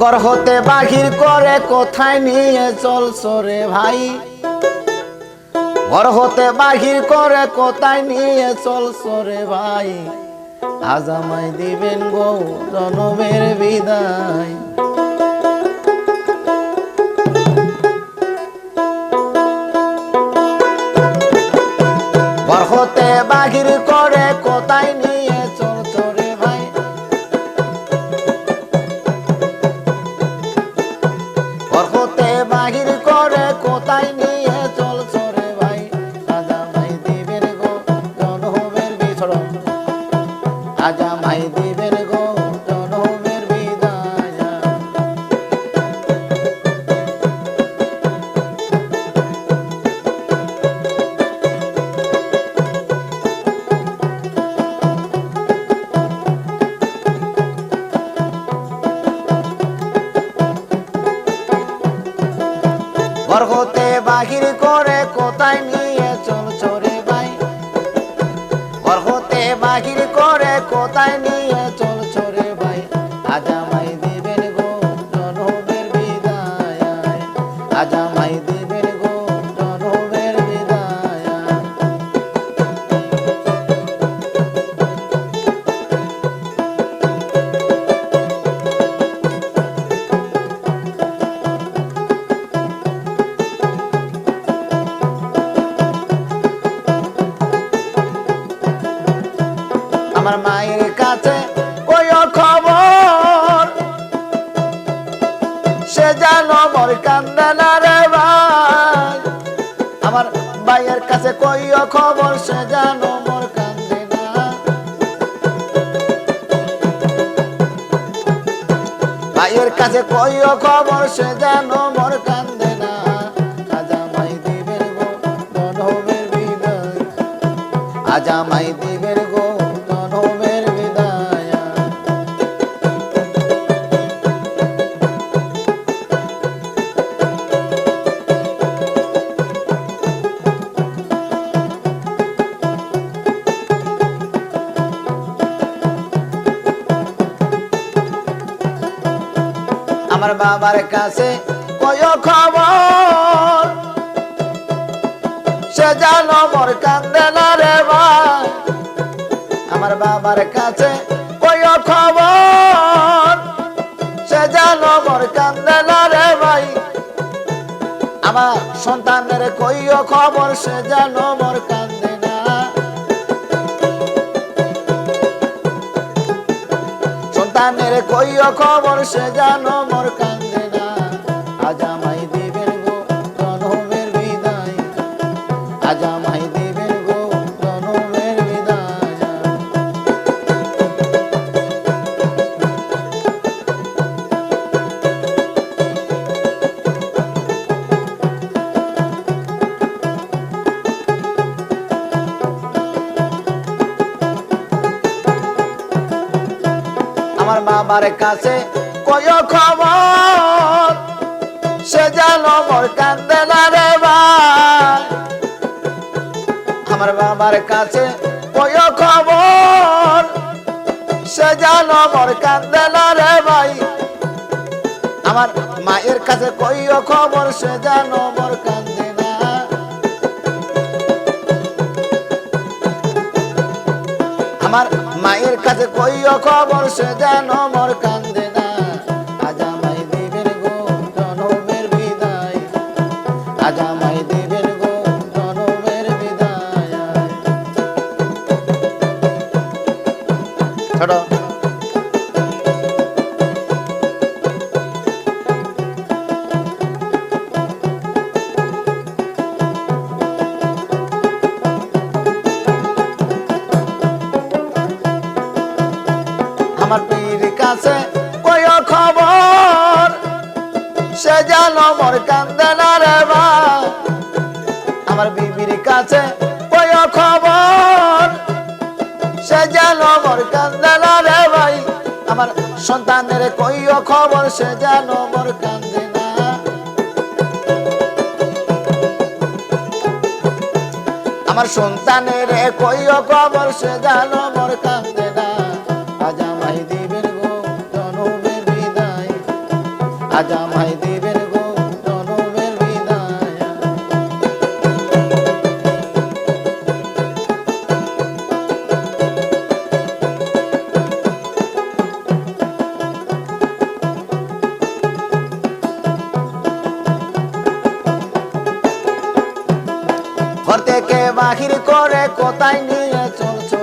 ঘর হতে বাহির করে কোথায় নিয়ে চলছো রে ভাই, ঘর হতে বাহির করে কোথায় নিয়ে চলছো রে ভাই, আজ আমায় দিবেন গো জনমের বিদায়। ঘর হতে বাহির করে কোথায় নিয়ে চলছো রে ভাই, ঘর হতে বাহির করে কোথায় নিয়ে চলছো রে ভাই, আজ আমায় দিবেন গো জনমের বিছড়, আজ আমায় দিবেন গো জনমের বিদায়। ঘর হতে বাহির করে কোথায় নিয়ে চলছো রে ভাই, ঘর হতে বাহির করে কোথায় নিয়ে চলছো রে ভাই, আজ আমায় দিবেন গো জনমের বিদায়, আজ আমায় দিবেন গো জনমের বিদায়। আমার মায়ের কাছে কইও খবর, সে যেন মোর কান্দে না রে ভাই, আমার ভাইয়ের কাছে কইও খবর, সে যেন মোর কান্দে না, ভাইয়ের কাছে কইও খবর, সে যেন মোর কান্দে না, আজ আমায় দিবেন গো জনমের বিদায়, আজ আমায় দিবেন গো জনমের বিদায়। আমার বাবার কাছে কইও খবর, সে যেন মোর কান্দে না রে ভাই, আমার বাবার কাছে কইও খবর, সে যেন মোর কান্দে না রে ভাই, আমার সন্তানের কইও খবর, সে যেন মোর কান্দে না, সন্তানের কইও খবর, সে যেন মোর কান্দে না, আজ আমায় দিবেন গো জনমের বিদায়, আজ আমায় দিবেন গো জনমের বিদায়। আমার বাবার কাছে কইও খবর, সে যেন মোর কান্দে না রে ভাই, আমার বাবার কাছে কইও খবর, সে যেন মোর কান্দে না রে ভাই, আমার মায়ের কাছে কইও খবর, সে যেন মোর কান্দে না, আমার মায়ের কাছে কইও খবর, সে যেন মোর কান্দে না, আজ আমায় দিবেন গো জনমের বিদায়, আজ আমায় দিবেন গো জনমের বিদায়। ছোট আমার পীর কাছে কইও খবর, সে যেন মোর কান্দে না রে ভাই, আমার বিবির কাছে কইও খবর, সে যেন মোর কান্দে না রে ভাই, আমার সন্তানের কইও খবর, সে যেন মোর কান্দে না, আমার সন্তানের কইও খবর, সে যেন মোর কান্দে না, আজ আমায় দিবেন গো জনমের বিদায়, আজ আমায় দিবেন গো জনমের বিদায়। ঘর থেকে বাহির করে কোথায় নিয়ে চলছো